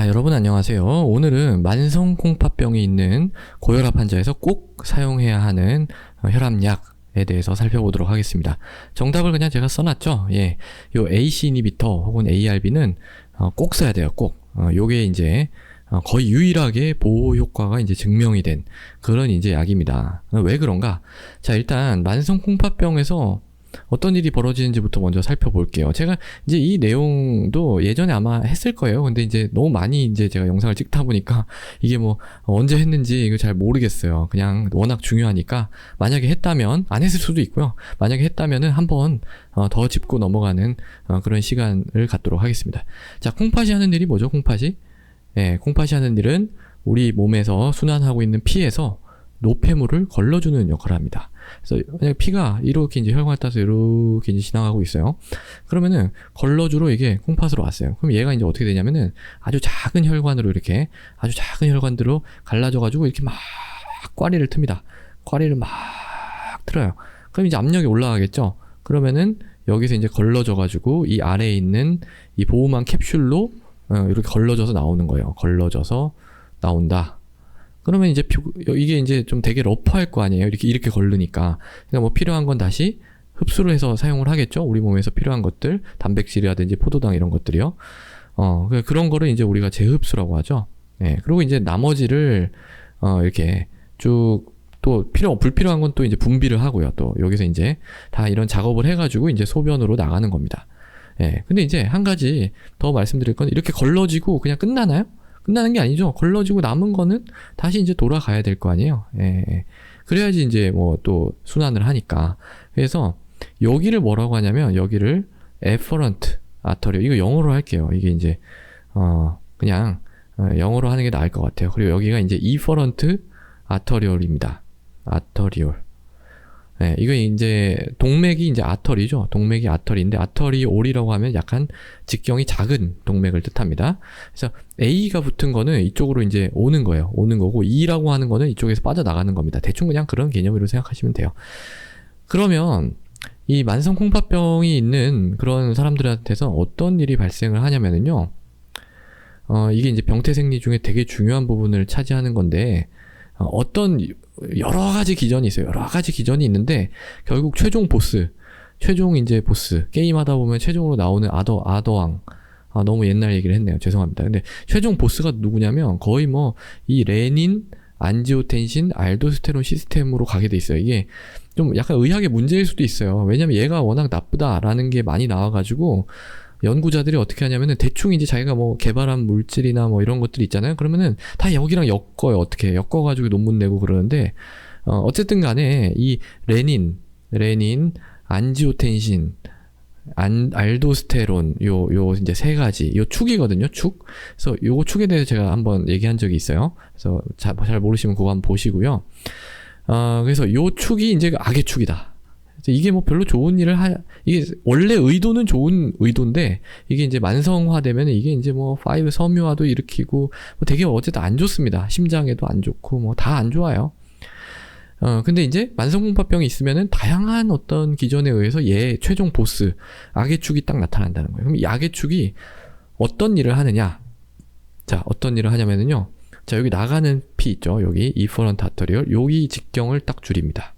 자, 여러분 안녕하세요. 오늘은 만성 콩팥병이 있는 고혈압 환자에서 꼭 사용해야 하는 혈압약에 대해서 살펴보도록 하겠습니다. 정답을 그냥 제가 써놨죠. 예, 요 AC 이니비터 혹은 ARB는 꼭 써야 돼요. 꼭. 요게 이제 거의 유일하게 보호 효과가 이제 증명이 된 그런 이제 약입니다. 왜 그런가? 자, 일단 만성 콩팥병에서 어떤 일이 벌어지는지부터 먼저 살펴볼게요. 제가 이제 이 내용도 예전에 아마 했을 거예요. 근데 이제 너무 많이 이제 제가 영상을 찍다 보니까 이게 뭐 언제 했는지 이거 잘 모르겠어요. 그냥 워낙 중요하니까 만약에 했다면 안 했을 수도 있고요. 만약에 했다면은 한번 더 짚고 넘어가는 그런 시간을 갖도록 하겠습니다. 자, 콩팥이 하는 일이 뭐죠? 콩팥이? 예, 콩팥이 하는 일은 우리 몸에서 순환하고 있는 피에서 노폐물을 걸러주는 역할을 합니다. 그래서 만약에 피가 이렇게 이제 혈관을 따서 이렇게 이제 지나가고 있어요. 그러면은 걸러주로 이게 콩팥으로 왔어요. 그럼 얘가 이제 어떻게 되냐면은 아주 작은 혈관으로 이렇게 아주 작은 혈관들로 갈라져가지고 이렇게 막 꽈리를 틉니다. 꽈리를 막 틀어요. 그럼 이제 압력이 올라가겠죠. 그러면은 여기서 이제 걸러져가지고 이 아래에 있는 이 보호막 캡슐로 이렇게 걸러져서 나오는 거예요. 걸러져서 나온다. 그러면 이제 이게 이제 좀 되게 러프할 거 아니에요. 이렇게 걸르니까. 그러니까 뭐 필요한 건 다시 흡수를 해서 사용을 하겠죠. 우리 몸에서 필요한 것들, 단백질이라든지 포도당 이런 것들이요. 그런 거를 이제 우리가 재흡수라고 하죠. 예. 그리고 이제 나머지를 이렇게 쭉 또 불필요한 건 또 이제 분비를 하고요. 또 여기서 이제 다 이런 작업을 해가지고 이제 소변으로 나가는 겁니다. 예. 근데 이제 한 가지 더 말씀드릴 건 이렇게 걸러지고 그냥 끝나나요? 끝나는 게 아니죠. 걸러지고 남은 거는 다시 이제 돌아가야 될 거 아니에요. 예. 그래야지 이제 뭐 또 순환을 하니까. 그래서 여기를 뭐라고 하냐면 여기를 efferent arteriole, 이거 영어로 할게요. 이게 이제 그냥 영어로 하는 게 나을 것 같아요. 그리고 여기가 이제 efferent arteriole입니다. arteriole. 네, 이거 이제 동맥이 이제 아터리죠. 동맥이 아터리인데 아터리올이라고 하면 약간 직경이 작은 동맥을 뜻합니다. 그래서 A가 붙은 거는 이쪽으로 이제 오는 거예요. 오는 거고 E라고 하는 거는 이쪽에서 빠져나가는 겁니다. 대충 그냥 그런 개념으로 생각하시면 돼요. 그러면 이 만성 콩팥병이 있는 그런 사람들한테서 어떤 일이 발생을 하냐면은요. 이게 이제 병태생리 중에 되게 중요한 부분을 차지하는 건데 어떤 여러 가지 기전이 있어요. 여러 가지 기전이 있는데 결국 최종 이제 보스 게임하다 보면 최종으로 나오는 아더왕. 너무 옛날 얘기를 했네요. 죄송합니다. 근데 최종 보스가 누구냐면 거의 뭐 이 레닌, 안지오텐신, 알도스테론 시스템으로 가게 돼 있어요. 이게 좀 약간 의학의 문제일 수도 있어요. 왜냐면 얘가 워낙 나쁘다라는 게 많이 나와가지고 연구자들이 어떻게 하냐면은 대충 이제 자기가 뭐 개발한 물질이나 뭐 이런 것들이 있잖아요. 그러면은 다 여기랑 엮어요. 어떻게 엮어가지고 논문 내고 그러는데 어쨌든 간에 이 레닌, 안지오텐신, 알도스테론 요 이제 세 가지 요 축이거든요. 축. 그래서 요거 축에 대해서 제가 한번 얘기한 적이 있어요. 그래서 잘 모르시면 그거 한번 보시고요. 그래서 요 축이 이제 악의 축이다. 이게 뭐 별로 좋은 일을 이게 원래 의도는 좋은 의도인데 이게 이제 만성화되면 이게 이제 뭐 5 섬유화도 일으키고 뭐 되게 어쨌든 안 좋습니다. 심장에도 안 좋고 뭐 다 안 좋아요. 근데 이제 만성콩팥병이 있으면은 다양한 어떤 기전에 의해서 얘 최종 보스 악의 축이 딱 나타난다는 거예요. 그럼 이 악의 축이 어떤 일을 하느냐? 자, 어떤 일을 하냐면은요. 자, 여기 나가는 피 있죠. 여기 efferent arteriole, 여기 직경을 딱 줄입니다.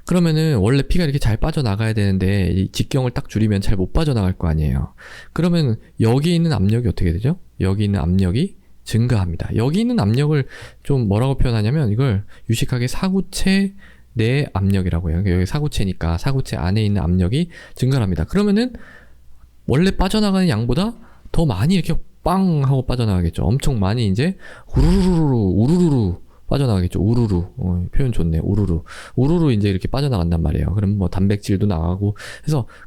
그러면은 원래 피가 이렇게 잘 빠져나가야 되는데 이 직경을 딱 줄이면 잘 못 빠져나갈 거 아니에요. 그러면 여기 있는 압력이 어떻게 되죠? 여기 있는 압력이 증가합니다. 여기 있는 압력을 좀 뭐라고 표현하냐면 이걸 유식하게 사구체 내 압력이라고 해요. 여기 사구체니까 사구체 안에 있는 압력이 증가합니다. 그러면은 원래 빠져나가는 양보다 더 많이 이렇게 빵 하고 빠져나가겠죠. 엄청 많이 이제 우르르 빠져나가겠죠. 우르르. 표현 좋네. 우르르 이제 이렇게 빠져나간단 말이에요. 그럼 뭐 단백질도 나가고.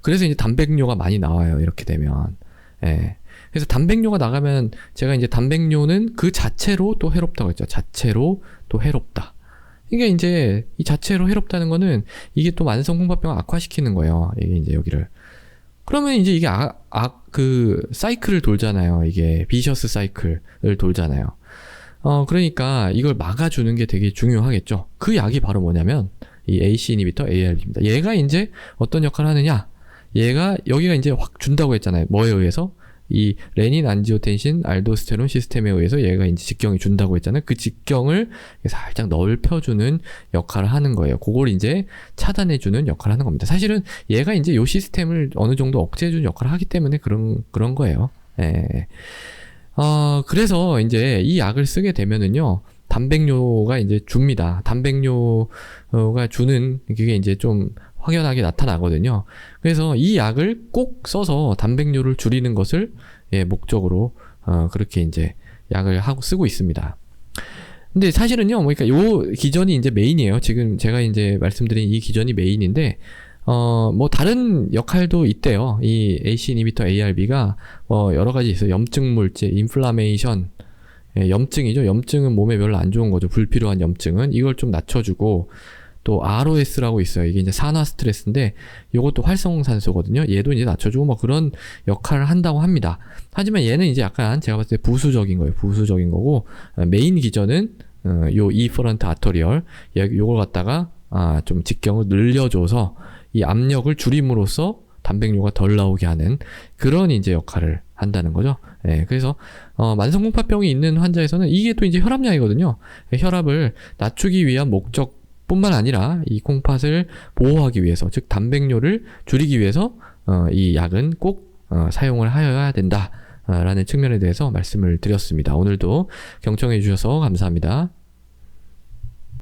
그래서 이제 단백뇨가 많이 나와요. 이렇게 되면. 예. 그래서 단백뇨가 나가면 제가 이제 단백뇨는 그 자체로 또 해롭다고 했죠. 자체로 또 해롭다. 이게 이제 이 자체로 해롭다는 거는 이게 또 만성 콩팥병을 악화시키는 거예요. 이게 이제 여기를. 그러면 이제 이게 그 사이클을 돌잖아요. 이게 비셔스 사이클을 돌잖아요. 그러니까 이걸 막아주는 게 되게 중요하겠죠. 그 약이 바로 뭐냐면 이 AC 이니비터 ARB입니다. 얘가 이제 어떤 역할을 하느냐? 얘가 여기가 이제 확 준다고 했잖아요. 뭐에 의해서? 이 레닌, 안지오텐신, 알도스테론 시스템에 의해서 얘가 이제 직경이 준다고 했잖아요. 그 직경을 살짝 넓혀주는 역할을 하는 거예요. 그걸 이제 차단해주는 역할을 하는 겁니다. 사실은 얘가 이제 요 시스템을 어느 정도 억제해주는 역할을 하기 때문에 그런 거예요. 예. 그래서 이제 이 약을 쓰게 되면은요, 단백뇨가 이제 줍니다. 단백뇨가 주는 그게 이제 좀 확연하게 나타나거든요. 그래서 이 약을 꼭 써서 단백뇨를 줄이는 것을 목적으로 그렇게 이제 약을 하고 쓰고 있습니다. 근데 사실은요, 그러니까 요 기전이 이제 메인이에요. 지금 제가 이제 말씀드린 이 기전이 메인인데, 뭐 다른 역할도 있대요. 이 AC 이니비터 ARB가 여러 가지 있어요. 염증 물질, 인플라메이션, 염증이죠. 염증은 몸에 별로 안 좋은 거죠. 불필요한 염증은 이걸 좀 낮춰주고, 또 ROS라고 있어요. 이게 이제 산화 스트레스인데 이것도 활성산소거든요. 얘도 이제 낮춰주고 뭐 그런 역할을 한다고 합니다. 하지만 얘는 이제 약간 제가 봤을 때 부수적인 거예요. 부수적인 거고, 메인 기전은 요 이퍼런트 아터리얼 요걸 갖다가 좀 직경을 늘려줘서 이 압력을 줄임으로써 단백뇨가 덜 나오게 하는 그런 이제 역할을 한다는 거죠. 그래서 만성공파병이 있는 환자에서는 이게 또 이제 혈압약이거든요. 혈압을 낮추기 위한 목적뿐만 아니라 이 콩팥을 보호하기 위해서, 즉 단백뇨를 줄이기 위해서 이 약은 꼭 사용을 하여야 된다 라는 측면에 대해서 말씀을 드렸습니다. 오늘도 경청해 주셔서 감사합니다.